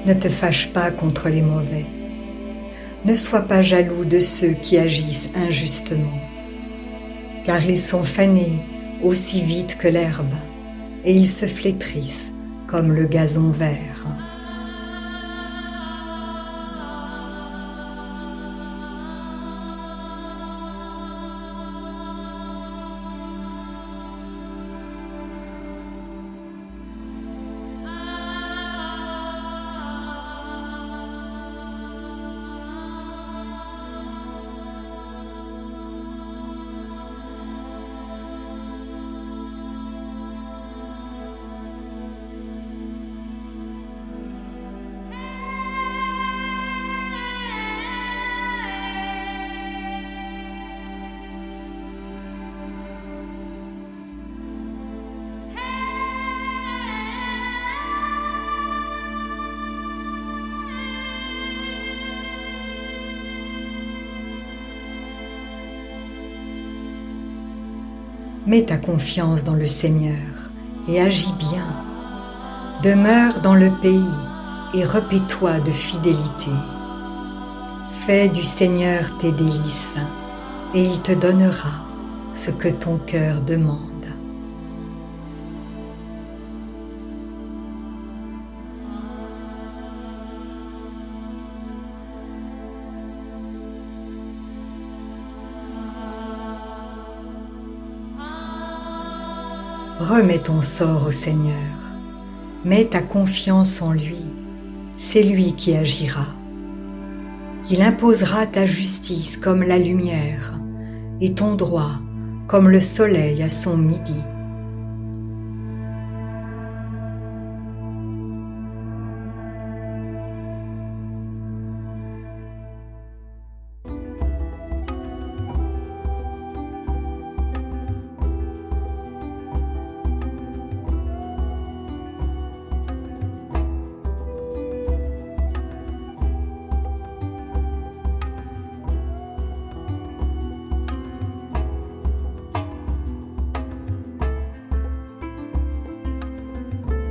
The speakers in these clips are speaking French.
Ne te fâche pas contre les mauvais. Ne sois pas jaloux de ceux qui agissent injustement, car ils sont fanés aussi vite que l'herbe, et ils se flétrissent comme le gazon vert. Mets ta confiance dans le Seigneur et agis bien. Demeure dans le pays et repais-toi de fidélité. Fais du Seigneur tes délices et il te donnera ce que ton cœur demande. Remets ton sort au Seigneur, mets ta confiance en lui, c'est lui qui agira. Il imposera ta justice comme la lumière et ton droit comme le soleil à son midi.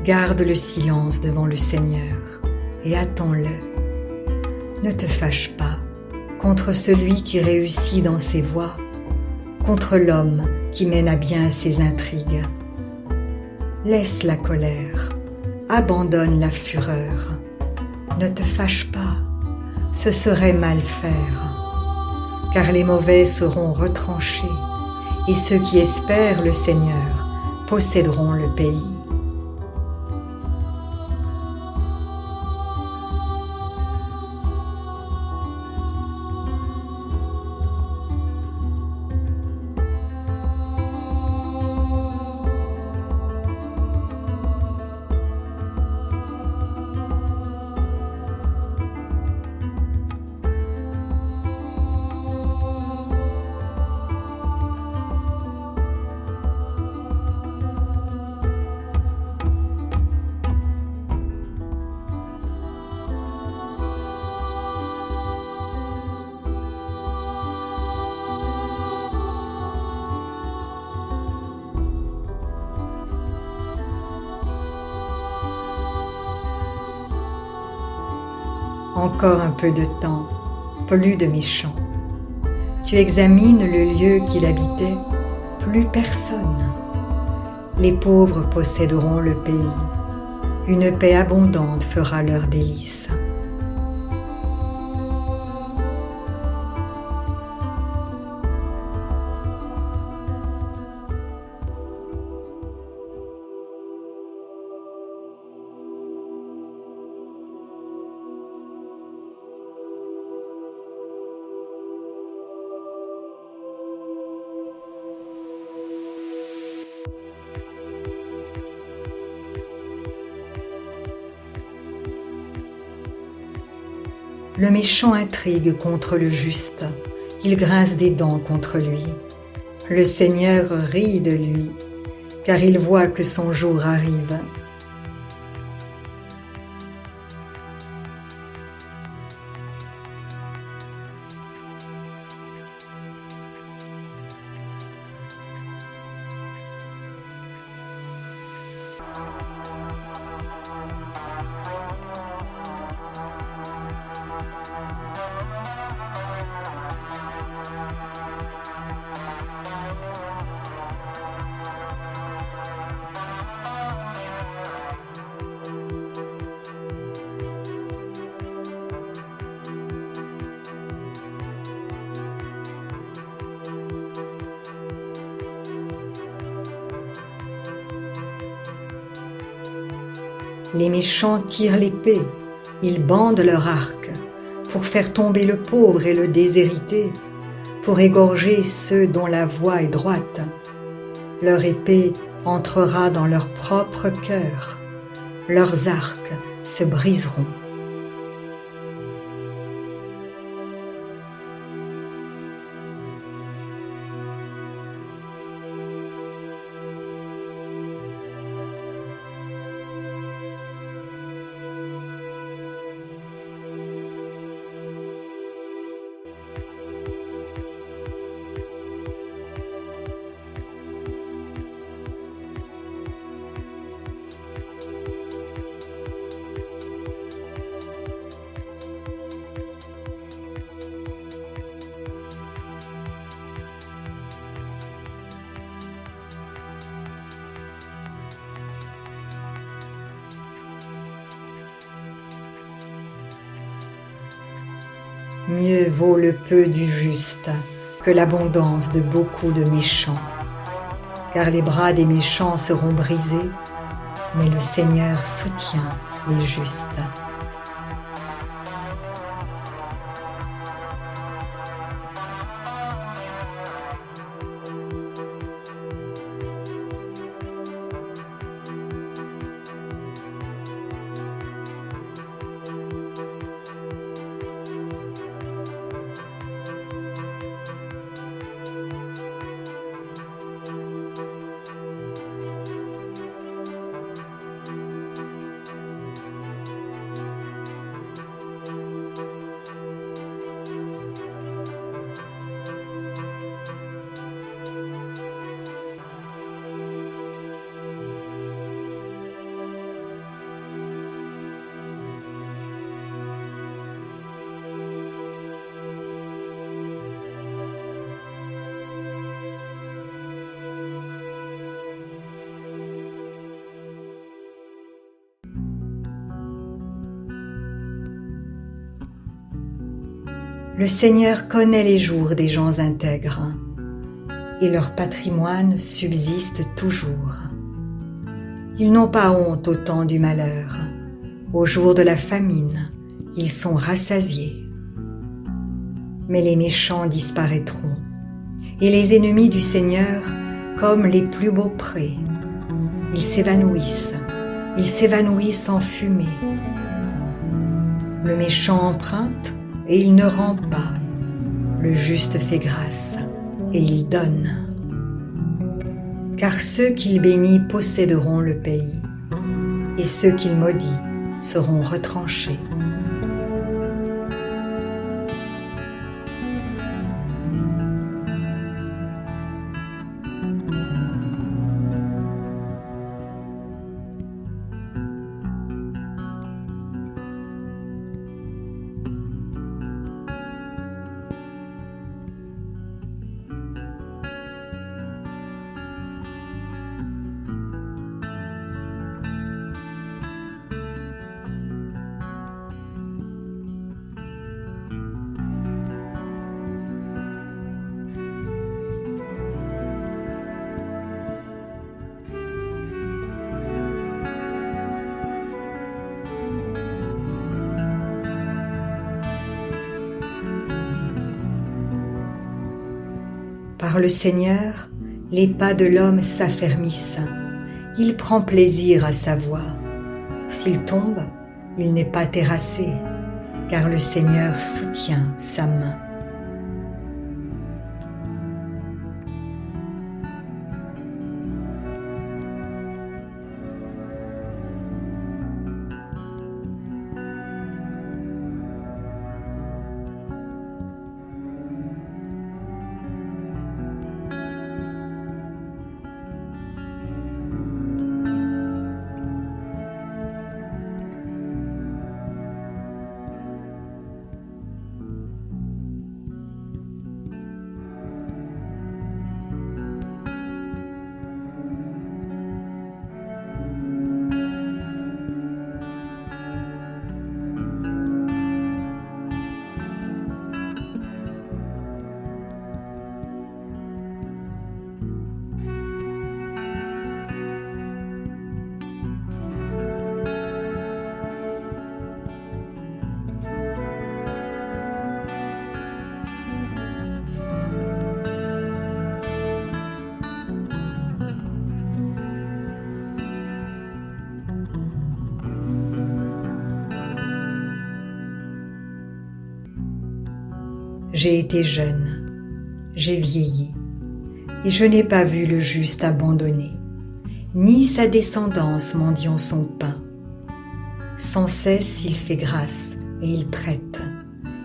Garde le silence devant le Seigneur et attends-le. Ne te fâche pas contre celui qui réussit dans ses voies, contre l'homme qui mène à bien ses intrigues. Laisse la colère, abandonne la fureur. Ne te fâche pas, ce serait mal faire, car les mauvais seront retranchés et ceux qui espèrent le Seigneur posséderont le pays. Encore un peu de temps, plus de méchants. Tu examines le lieu qu'il habitait, plus personne. Les pauvres posséderont le pays. Une paix abondante fera leur délice. Le méchant intrigue contre le juste, il grince des dents contre lui. Le Seigneur rit de lui, car il voit que son jour arrive. Les méchants tirent l'épée, ils bandent leur arc, pour faire tomber le pauvre et le déshérité, pour égorger ceux dont la voie est droite. Leur épée entrera dans leur propre cœur, leurs arcs se briseront. Mieux vaut le peu du juste que l'abondance de beaucoup de méchants, car les bras des méchants seront brisés, mais le Seigneur soutient les justes. Le Seigneur connaît les jours des gens intègres, et leur patrimoine subsiste toujours. Ils n'ont pas honte au temps du malheur, au jour de la famine, ils sont rassasiés. Mais les méchants disparaîtront, et les ennemis du Seigneur comme les plus beaux prés. Ils s'évanouissent en fumée. Le méchant emprunte, et il ne rend pas. Le juste fait grâce, et il donne. Car ceux qu'il bénit posséderont le pays, et ceux qu'il maudit seront retranchés. Par le Seigneur, les pas de l'homme s'affermissent. Il prend plaisir à sa voie. S'il tombe, il n'est pas terrassé, car le Seigneur soutient sa main. J'ai été jeune, j'ai vieilli, et je n'ai pas vu le juste abandonné, ni sa descendance mendiant son pain. Sans cesse il fait grâce et il prête,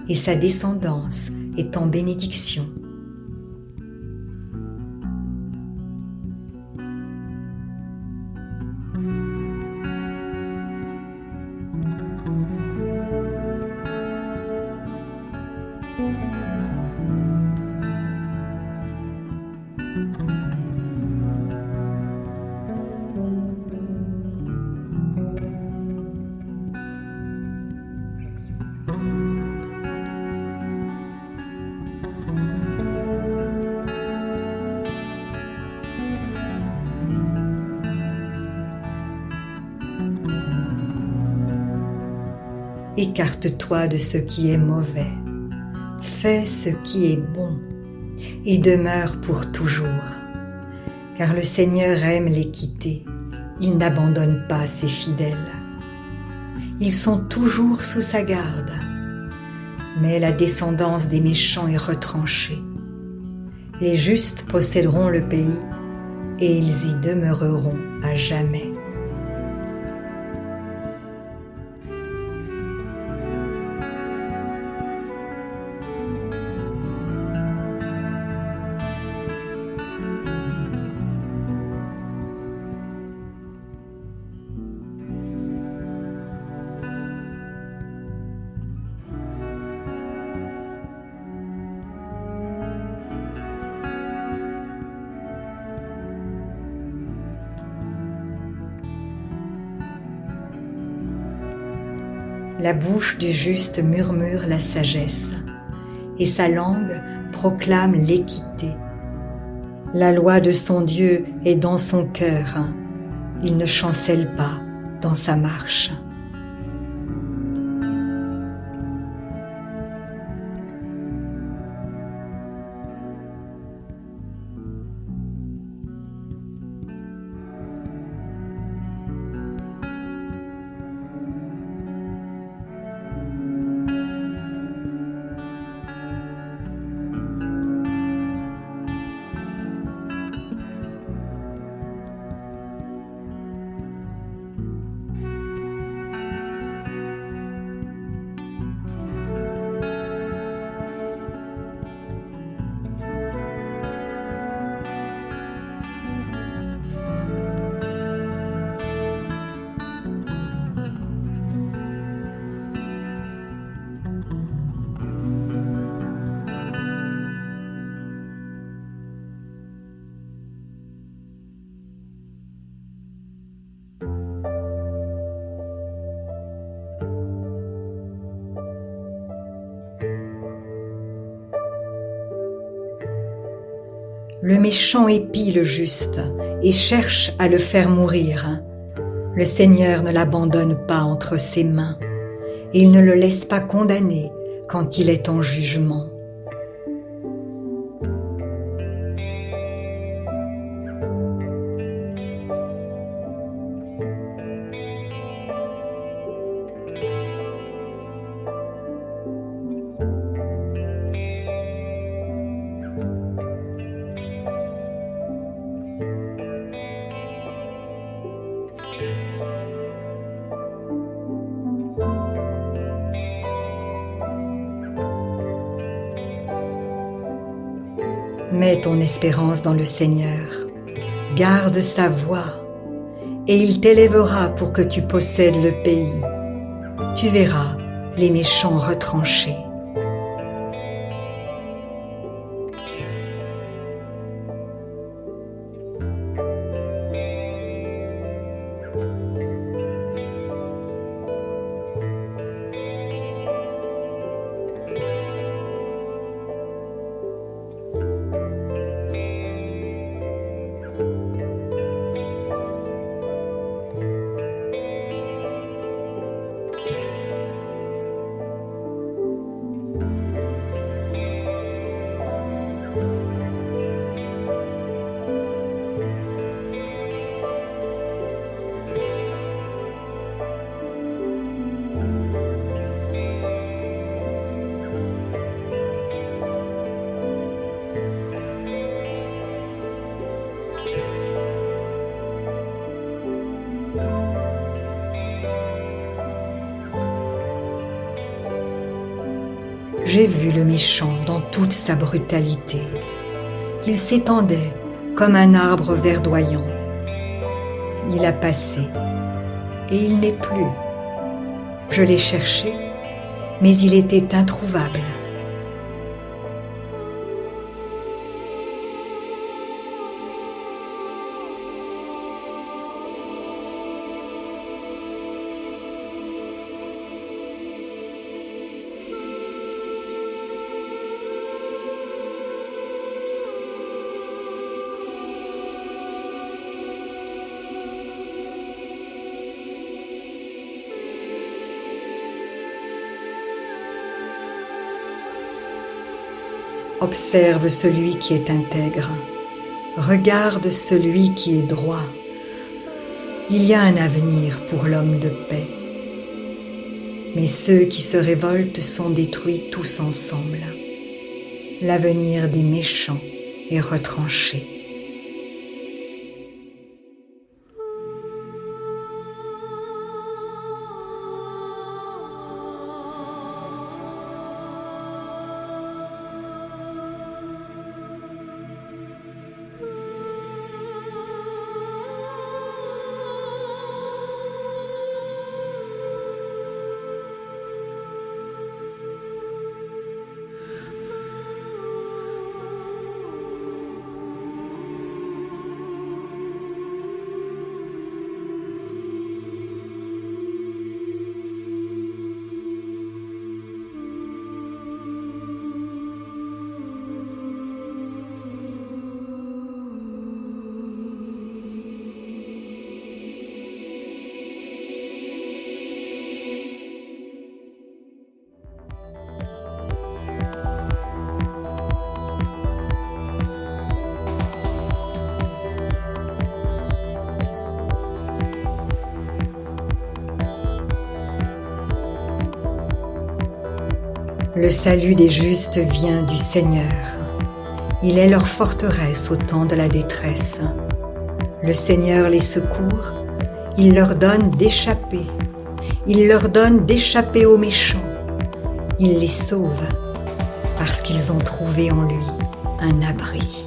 et sa descendance est en bénédiction. Écarte-toi de ce qui est mauvais, fais ce qui est bon, et demeure pour toujours. Car le Seigneur aime l'équité, il n'abandonne pas ses fidèles. Ils sont toujours sous sa garde, mais la descendance des méchants est retranchée. Les justes posséderont le pays, et ils y demeureront à jamais. La bouche du juste murmure la sagesse, et sa langue proclame l'équité. La loi de son Dieu est dans son cœur, il ne chancelle pas dans sa marche. Le méchant épie le juste et cherche à le faire mourir. Le Seigneur ne l'abandonne pas entre ses mains, et il ne le laisse pas condamner quand il est en jugement. Mets ton espérance dans le Seigneur, garde sa voie, et il t'élèvera pour que tu possèdes le pays. Tu verras les méchants retranchés. j'ai vu le méchant dans toute sa brutalité. Il s'étendait comme un arbre verdoyant. Il a passé, et il n'est plus. Je l'ai cherché, mais il était introuvable. Observe celui qui est intègre, regarde celui qui est droit. Il y a un avenir pour l'homme de paix. Mais ceux qui se révoltent sont détruits tous ensemble. L'avenir des méchants est retranché. Le salut des justes vient du Seigneur. Il est leur forteresse au temps de la détresse. Le Seigneur les secourt, il leur donne d'échapper. Il leur donne d'échapper aux méchants. Il les sauve parce qu'ils ont trouvé en lui un abri.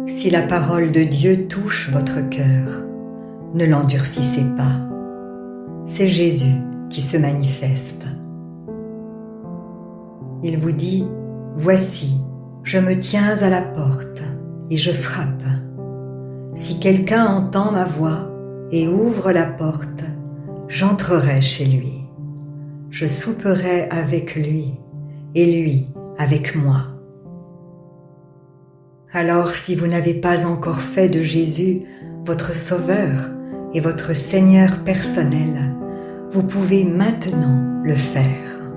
Si la parole de Dieu touche votre cœur, ne l'endurcissez pas. C'est Jésus qui se manifeste. Il vous dit, « Voici, je me tiens à la porte et je frappe. Si quelqu'un entend ma voix et ouvre la porte, j'entrerai chez lui. Je souperai avec lui et lui avec moi. » Alors, si vous n'avez pas encore fait de Jésus votre Sauveur et votre Seigneur personnel, vous pouvez maintenant le faire.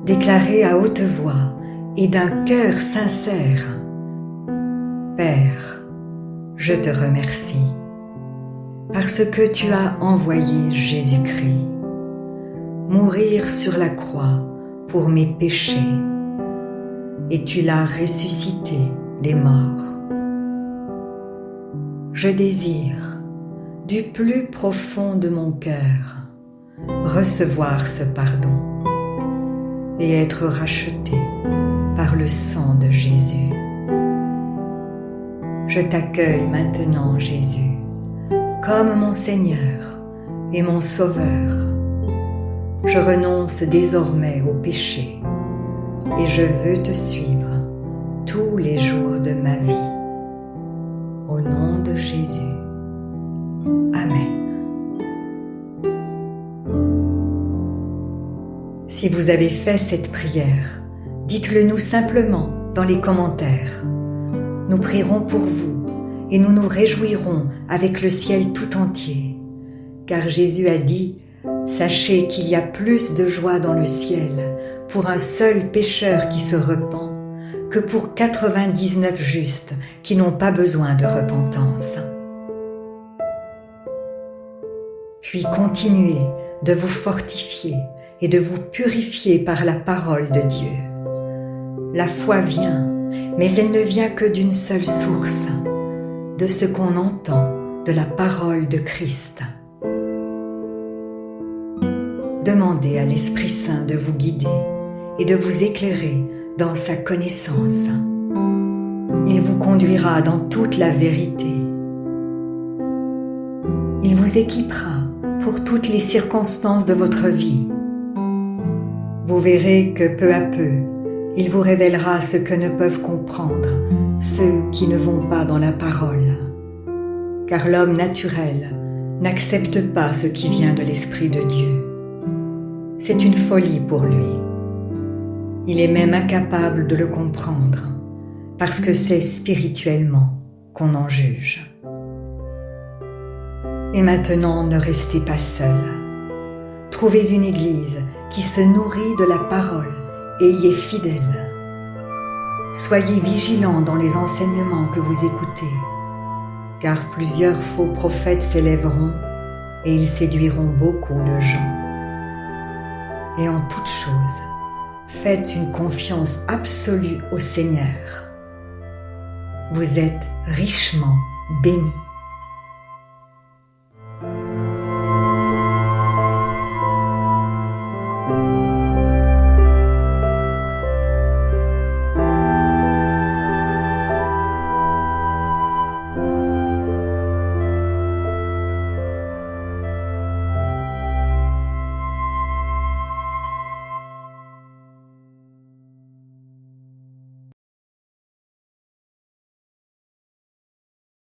Déclarez à haute voix et d'un cœur sincère, « Père, je te remercie, parce que tu as envoyé Jésus-Christ. mourir sur la croix pour mes péchés, et tu l'as ressuscité des morts. Je désire, du plus profond de mon cœur, recevoir ce pardon et être racheté par le sang de Jésus. Je t'accueille maintenant, Jésus, comme mon Seigneur et mon Sauveur. Je renonce désormais au péché et je veux te suivre tous les jours de ma vie. Au nom de Jésus. Amen. Si vous avez fait cette prière, dites-le nous simplement dans les commentaires. Nous prierons pour vous et nous nous réjouirons avec le ciel tout entier. Car Jésus a dit « Sachez qu'il y a plus de joie dans le ciel pour un seul pécheur qui se repent que pour 99 justes qui n'ont pas besoin de repentance. » Puis continuez de vous fortifier et de vous purifier par la parole de Dieu. La foi vient, mais elle ne vient que d'une seule source, de ce qu'on entend de la parole de Christ. Demandez à l'Esprit Saint de vous guider et de vous éclairer dans sa connaissance. Il vous conduira dans toute la vérité. Il vous équipera pour toutes les circonstances de votre vie. Vous verrez que peu à peu, il vous révélera ce que ne peuvent comprendre ceux qui ne vont pas dans la parole. Car l'homme naturel n'accepte pas ce qui vient de l'Esprit de Dieu. C'est une folie pour lui. Il est même incapable de le comprendre, parce que c'est spirituellement qu'on en juge. Et maintenant, ne restez pas seul. Trouvez une église qui se nourrit de la parole et y est fidèle. Soyez vigilants dans les enseignements que vous écoutez, car plusieurs faux prophètes s'élèveront et ils séduiront beaucoup de gens. Et en toute chose, faites une confiance absolue au Seigneur. Vous êtes richement bénis.